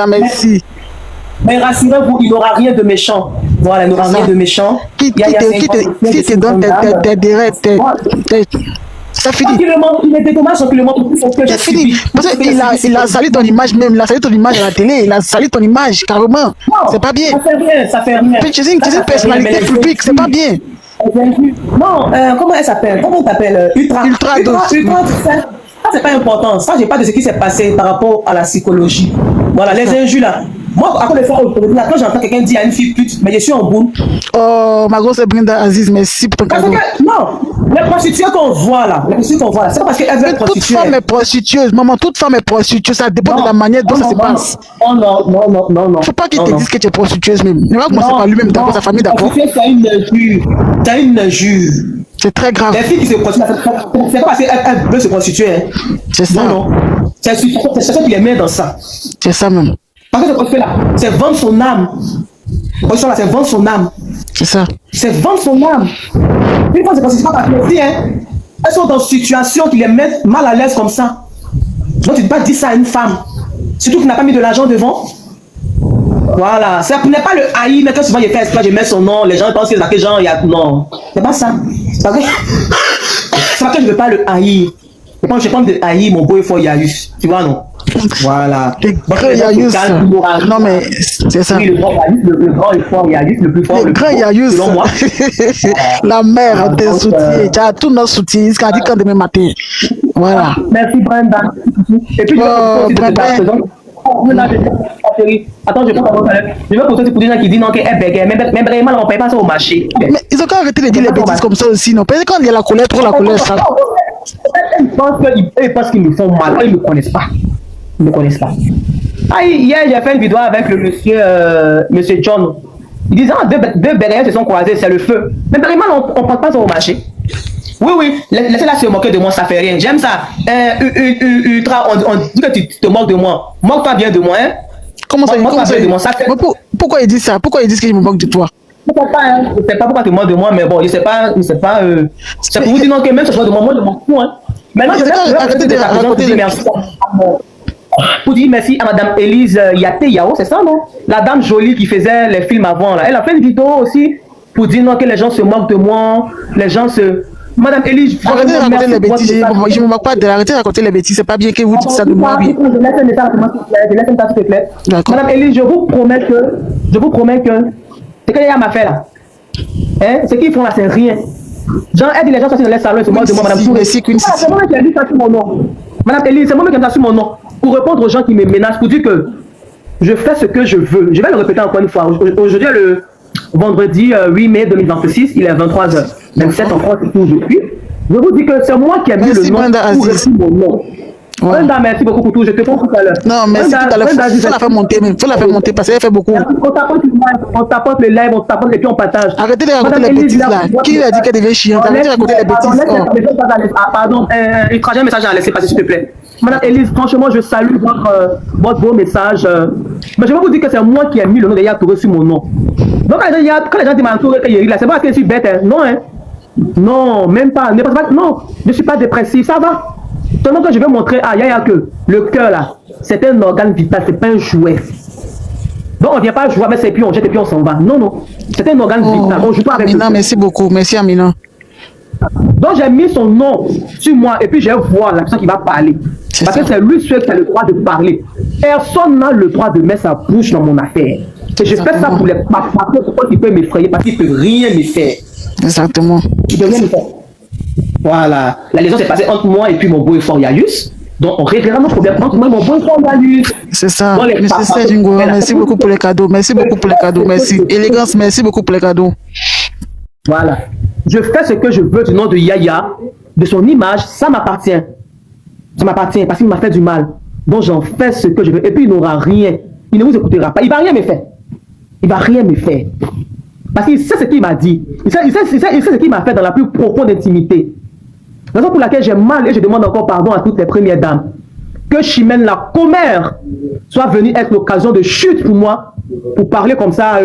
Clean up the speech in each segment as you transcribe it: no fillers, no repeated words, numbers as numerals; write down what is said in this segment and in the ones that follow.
Merci. Mais rassurez-vous, il n'aura rien de méchant. Voilà, il n'aura rien de méchant. Qui te donne tes directs, ça finit. Il est dédommage qu'il le montre plus son cœur. C'est fini. Parce qu'il a sali ton image même, il a sali ton image à la télé, il a sali ton image carrément. C'est pas bien. Ça fait rien, ça fait rien. Tu es une personnalité publique, c'est pas bien. Non, comment elle s'appelle? Comment elle s'appelle? Ultra dos. Ça, c'est pas important. Ça, j'ai pas de ce qui s'est passé par rapport à la psychologie. Voilà, les injures là. Moi, après les fois, quand j'entends quelqu'un dire à une fille pute, mais je suis en boule. Oh, ma grosse Brenda Aziz, merci pour ton cadeau. Non, les prostituées qu'on voit là, c'est pas parce qu'elles veulent prostituer. Toute femme est prostitueuse, maman, toute femme est prostitueuse, ça dépend de la manière dont ça se passe. Non. Faut pas qu'il te dise que tu es prostitueuse même. Ne va commencer par lui-même d'abord, sa famille d'abord. T'as une injure. C'est très grave. Les filles qui se prostituent, c'est pas parce qu'elles veulent se prostituer. Hein. C'est ça. Non. C'est ça qui les met dans ça. C'est ça même. Parce que ce prostituée là, c'est vendre son âme. C'est vendre son âme. C'est ça. C'est vendre son âme. Une fois, c'est parce que c'est pas parce que les filles, hein, elles sont dans une situation qui les mettent mal à l'aise comme ça. Donc tu ne peux pas dire ça à une femme. Surtout qu'il n'a pas mis de l'argent devant. Voilà. Ça n'est pas le haïr, mais quand souvent je fais exprès, je mets son nom, les gens pensent que c'est gens, il y a. Non. C'est pas ça. C'est pas que je ne veux pas le haïr. Je pense de haïr mon beau et fort Yayus. Tu vois, non? Voilà. Non, mais c'est ça. Oui, le grand et fort Yayus, le plus fort. Le grand Yayus. Selon moi. La mère tes soutiens. Tu as tous nos soutiens. Il dit quand demain matin. Voilà. Merci, Brenda. Et puis, attends, je vais poser pour des gens qui disent non, qu'elle bégaye, mais vraiment, on ne paye pas ça au marché. Mais ils ont quand même arrêté de dire les bêtises comme ça aussi, non? Parce que quand il y a la colère, trop la colère, ça. Ils pensent qu'ils me font mal, ils ne me connaissent pas. Ils ne me connaissent pas. Ah, hier, j'ai fait une vidéo avec le monsieur John. Il disait, deux bégayeurs se sont croisés, c'est le feu. Mais vraiment, on ne passe pas ça au marché. Oui, laissez-la se moquer de moi, ça fait rien. J'aime ça. Ultra, on dit que tu te moques de moi. Moque-toi bien de moi, hein. Comment ça, de moi, ça fait... Pourquoi il dit ça? Pourquoi il dit que je me moque de toi? Je ne sais pas pourquoi tu te moques de moi, mais bon, je sais pas. C'est pour vous dire non, que même si je moque de moi, je m'en fous, hein. Maintenant, je vais arrêter de raconter des merci. Pour dire merci à Madame Élise Yaté Yao, c'est ça, non? La dame jolie qui faisait les films avant, là. Elle a fait une vidéo aussi pour dire non, que les gens se moquent de moi, les gens se... Madame Elie, arrêtez de raconter les bêtises. Je ne me moque pas de arrêter de raconter les bêtises. C'est pas bien que vous dites ça de moi. Je laisse un message, s'il te plaît. Madame Elie, je vous promets que ce que Yaya m'a fait là, hein, ce qu'ils font là, c'est rien. Genre, elle dit les gens sont dans les salons, c'est moi de moi, Madame Touré. C'est moi qui ai dit ça sur mon nom. Madame Elie, c'est moi qui ai dit ça sur mon nom. Pour répondre aux gens qui me menacent, pour dire que je fais ce que je veux. Je vais le répéter encore une fois. Aujourd'hui, le vendredi 8 mai 2026, il est 23h27 en France, c'est où je suis. Je vous dis que c'est moi qui ai mis le nom pour mon nom. Brenda, merci beaucoup pour tout. Je te prends tout à l'heure. Non, merci tout à l'heure. Il faut la faire monter, même. Il faut la faire monter parce qu'elle fait beaucoup. On tapote le live, on tapote et puis on partage. Arrêtez de raconter les bêtises là. Qui a dit qu'elle devait chier? Arrêtez de raconter les bêtises. Pardon, il trajet un message à laisser passer, s'il te plaît. Madame Élise, franchement, je salue votre beau message. Mais je vais vous dire que c'est moi qui ai mis le nom de Yaya Touré sur mon nom. Donc, quand les gens disent Touré que Yeri là, c'est pas parce que je suis bête, hein. Non, hein. Non, même pas. Non, je ne suis pas dépressif, ça va. Seulement que je vais montrer à Yaya que le cœur là, c'est un organe vital, c'est pas un jouet. Donc on ne vient pas jouer avec ses pieds, on jette et puis on s'en va. Non. C'est un organe vital. On joue pas avec Amina, merci beaucoup. Merci Amina. Donc j'ai mis son nom sur moi et puis je vais voir la personne qui va parler. Parce que c'est lui seul qui a le droit de parler. Personne n'a le droit de mettre sa bouche dans mon affaire. Et je fais ça pour les papas, pour qu'ils peuvent m'effrayer parce qu'ils ne peuvent rien me faire. Exactement. Ils ne peuvent rien me faire. Voilà. La liaison s'est passée entre moi et puis mon beau et fort Yayus. Donc on réglera notre problème entre moi et mon beau et fort Yayus. C'est ça. Monsieur Sedingo, merci beaucoup pour les cadeaux. Merci beaucoup pour les cadeaux. Merci. Élégance, merci beaucoup pour les cadeaux. Voilà. Je fais ce que je veux du nom de Yaya, de son image, ça m'appartient. Ça m'appartient parce qu'il m'a fait du mal. Donc j'en fais ce que je veux. Et puis il n'aura rien. Il ne vous écoutera pas. Il ne va rien me faire. Il ne va rien me faire. Parce qu'il sait ce qu'il m'a dit. Il sait ce qu'il m'a fait dans la plus profonde intimité. Raison pour laquelle j'ai mal et je demande encore pardon à toutes les premières dames. Que Chimène la commère soit venue être l'occasion de chute pour moi, pour parler comme ça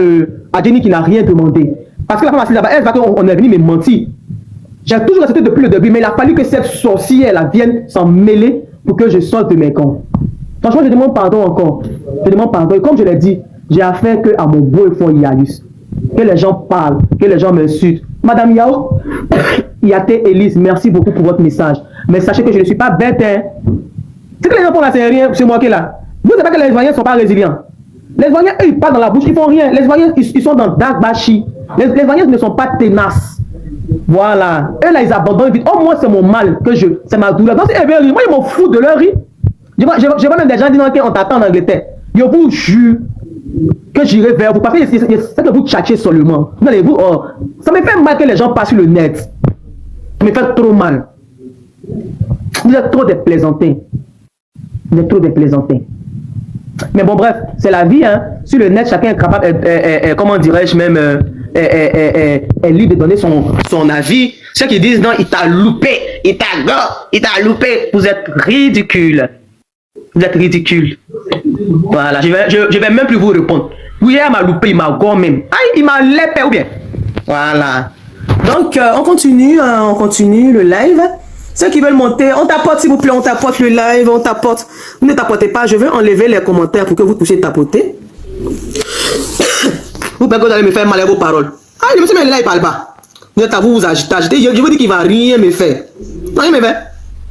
à Jenny qui n'a rien demandé. Parce que la femme assise là-bas, elle va qu'on est venu me mentir. J'ai toujours accepté depuis le début, mais il a fallu que cette sorcière vienne s'en mêler pour que je sorte de mes camps. Franchement, je demande pardon encore. Je demande pardon. Et comme je l'ai dit, j'ai affaire qu'à mon beau et fort Yalius. Que les gens parlent, que les gens m'insultent. Madame Yao, Yaté Elise, merci beaucoup pour votre message. Mais sachez que je ne suis pas bête. Hein. C'est que les gens font là, c'est rien, c'est moi qui est là. Vous savez que les Ivoiriens ne sont pas résilients. Les Ivoiriens, eux, ils parlent dans la bouche, ils font rien. Les Ivoiriens, ils sont dans Dark Bashi. Les Ivoiriens ne sont pas tenaces. Voilà. Eux, là, ils abandonnent vite. Oh, moi, c'est mon mal, c'est ma douleur. Donc, c'est moi, ils m'en foutent de leur riz. Je vois même des gens dire qu'on t'attend en Angleterre. Je vous jure que j'irai vers vous. Parce que c'est que vous tchatchez seulement. Vous, oh, ça me fait mal que les gens passent sur le net. Ça me fait trop mal. Vous êtes trop des plaisantins. Vous êtes trop des plaisantins. Mais bon, bref, c'est la vie. Hein. Sur le net, chacun est capable, comment dirais-je même, est libre de donner son avis. Ceux qui disent non, il t'a loupé, il t'a loupé. Vous êtes ridicule. Vous êtes ridicule. Voilà, je vais même plus vous répondre. Oui, il m'a loupé, il m'a gommé même. Aïe, il m'a lépé ou bien. Voilà. Donc, on continue le live. Ceux qui veulent monter, on tapote s'il vous plaît, on tapote le live, on tapote. Vous ne tapotez pas, je vais enlever les commentaires pour que vous puissiez tapoter. Vous pouvez vous allez me faire mal à vos paroles. Ah, le monsieur là, il parle pas. Vous êtes à vous agiter. Je vous dis qu'il va rien me faire. Rien me fait.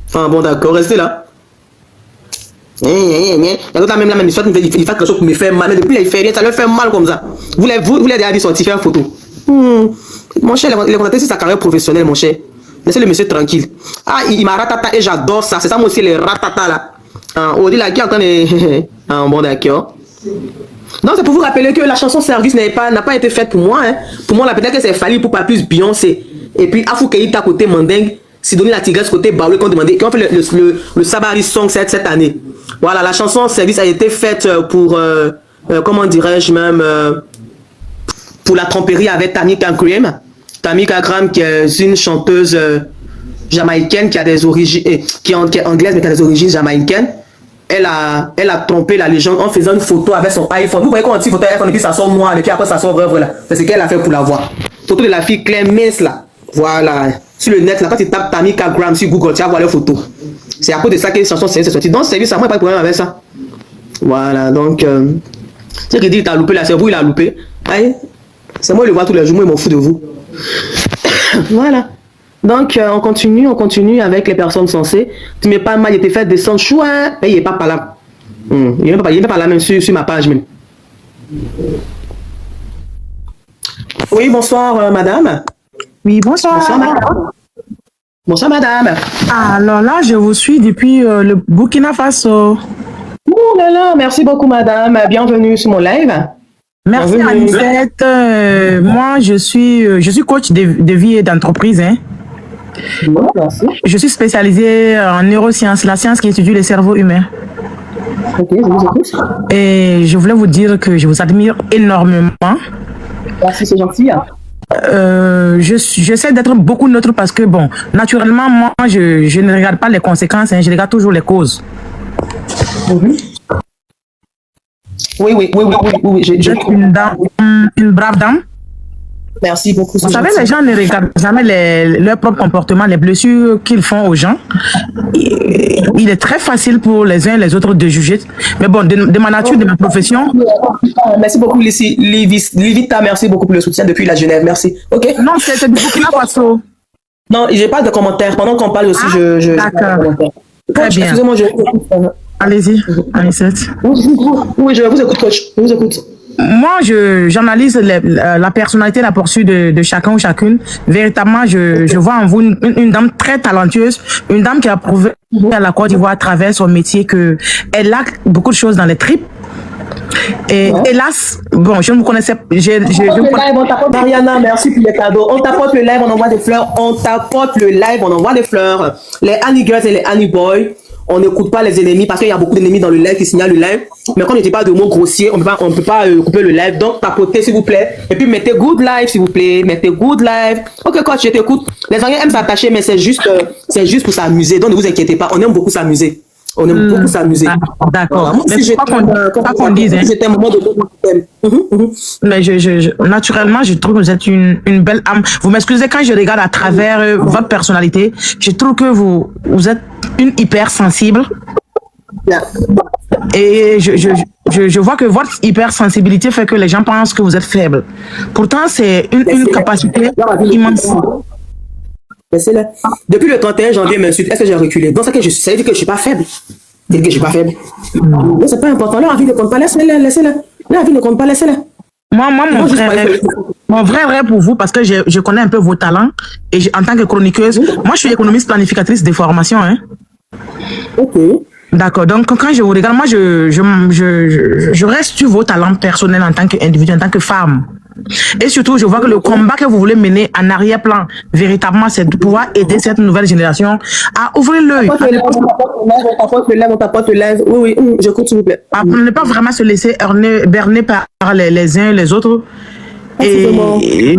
Enfin bon, d'accord, restez là. Il y a d'autres même là, même il fait quelque chose pour me faire mal. Mais depuis là, il fait rien, ça leur fait mal comme ça. Vous voulez déjà sortir faire une photo. Mon cher, il est contenté sur sa carrière professionnelle, mon cher. Laissez le monsieur tranquille. Ah, il m'a ratata et j'adore ça. C'est ça, moi aussi, les ratata là. On dit là, qui est en train de. Bon, d'accord. Non, c'est pour vous rappeler que la chanson Service n'a pas été faite pour moi. Hein. Pour moi, peut-être que c'est fallu pour pas plus Beyoncé. Et puis, Afou Keïta côté Mandingue, Sidonie la Tigresse côté Baoulé, qui ont fait le Sabari Song cette année. Voilà, la chanson Service a été faite pour, comment dirais-je même, pour la tromperie avec Tamika Graham. Tamika Graham, qui est une chanteuse jamaïcaine qui a des origines, qui est anglaise mais qui a des origines jamaïcaines. Elle a trompé la légende en faisant une photo avec son iPhone. Vous voyez quand on dit photo iPhone et puis ça sort noir et puis après ça sort œuvre là. C'est ce qu'elle a fait pour la voir. Photo de la fille claire mince là. Voilà. Sur le net là, quand tu tapes Tamika Graham sur Google, tu vas voir les photos. C'est à cause de ça que les chansons s'est sortie. Donc service, ça moi pas de problème avec ça. Voilà, donc ce qui dit t'as loupé là, c'est vous il a loupé. C'est moi il le vois tous les jours, moi il m'en fout de vous. Voilà. Donc, on continue avec les personnes censées. Tu mets pas mal, il était fait descendre chouin, mais il n'est pas là. Il n'est pas là même sur ma page même. Oui, bonsoir madame. Oui, bonsoir. Bonsoir madame. Bonsoir madame. Alors là, je vous suis depuis le Burkina Faso. Oh là là, merci beaucoup madame. Bienvenue sur mon live. Merci Anisette. Moi, je suis coach de vie et d'entreprise. Hein. Bon, merci. Je suis spécialisée en neurosciences, la science qui étudie le cerveau humain. Ok, je vous écoute. Et je voulais vous dire que je vous admire énormément. Merci, c'est gentil. J'essaie d'être beaucoup neutre parce que, bon, naturellement, moi, je ne regarde pas les conséquences, hein, je regarde toujours les causes. Oui. Je suis une brave dame. Merci beaucoup. Vous savez, les gens ne regardent jamais leur propre comportement, les blessures qu'ils font aux gens. Il est très facile pour les uns et les autres de juger. Mais bon, de ma nature, de ma profession. Merci beaucoup, Livita. Merci beaucoup pour le soutien depuis la Genève. Merci. Ok. Non, c'est du Burkina Faso. Non, j'ai pas de commentaires. Pendant qu'on parle aussi, je. D'accord. Très bien. Excusez-moi, Allez-y, Anisette. Oui, je vous écoute, coach. Je vous écoute. Moi, j'analyse la personnalité, la poursuite de chacun ou chacune. Véritablement, je vois en vous une dame très talentueuse, une dame qui a prouvé à la Côte d'Ivoire à travers son métier qu'elle a beaucoup de choses dans les tripes. Et hélas, bon, je ne vous connaissais pas. Mariana, merci pour les cadeaux. On tapote le live, on envoie des fleurs. On tapote le live, on envoie des fleurs. Les Annie Girls et les Annie Boys. On n'écoute pas les ennemis parce qu'il y a beaucoup d'ennemis dans le live qui signalent le live. Mais quand on ne dit pas de mots grossiers, on ne peut pas couper le live. Donc, tapotez s'il vous plaît. Et puis, mettez good live s'il vous plaît. Mettez good live. Ok, coach, je t'écoute. Les Anglais aiment s'attacher, mais c'est juste pour s'amuser. Donc, ne vous inquiétez pas. On aime beaucoup s'amuser. On aime beaucoup s'amuser. D'accord. Voilà. Moi, Mais si pas qu'on dise, hein. j'étais un moment de Mais naturellement, je trouve que vous êtes une belle âme. Vous m'excusez quand je regarde à travers votre personnalité, je trouve que vous êtes une hypersensible. Et je vois que votre hypersensibilité fait que les gens pensent que vous êtes faible. Pourtant, c'est une capacité immense. Laissez-le. Depuis le 31 janvier, m'insulte. Est-ce que j'ai reculé? Donc, ça veut dire que je ne suis pas faible. C'est que je suis pas faible. Non, c'est pas important. Leur avis ne compte pas. Laissez-le. Leur avis ne compte pas. Laissez-le. Moi, mon vrai rêve pour vous, parce que je connais un peu vos talents, et en tant que chroniqueuse, moi, je suis économiste planificatrice des formations. Hein. Ok. D'accord. Donc, quand je vous regarde, moi, je reste sur vos talents personnels en tant qu'individu, en tant que femme. Et surtout, je vois que le combat que vous voulez mener en arrière-plan, véritablement, c'est de pouvoir aider cette nouvelle génération à ouvrir l'œil. On t'apporte le lève. Oui, j'écoute, s'il vous plaît. À ne pas vraiment se laisser berner par les uns et les autres. Et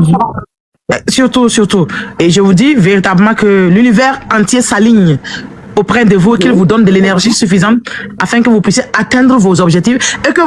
surtout. Et je vous dis véritablement que l'univers entier s'aligne auprès de vous, qu'il vous donne de l'énergie suffisante afin que vous puissiez atteindre vos objectifs et que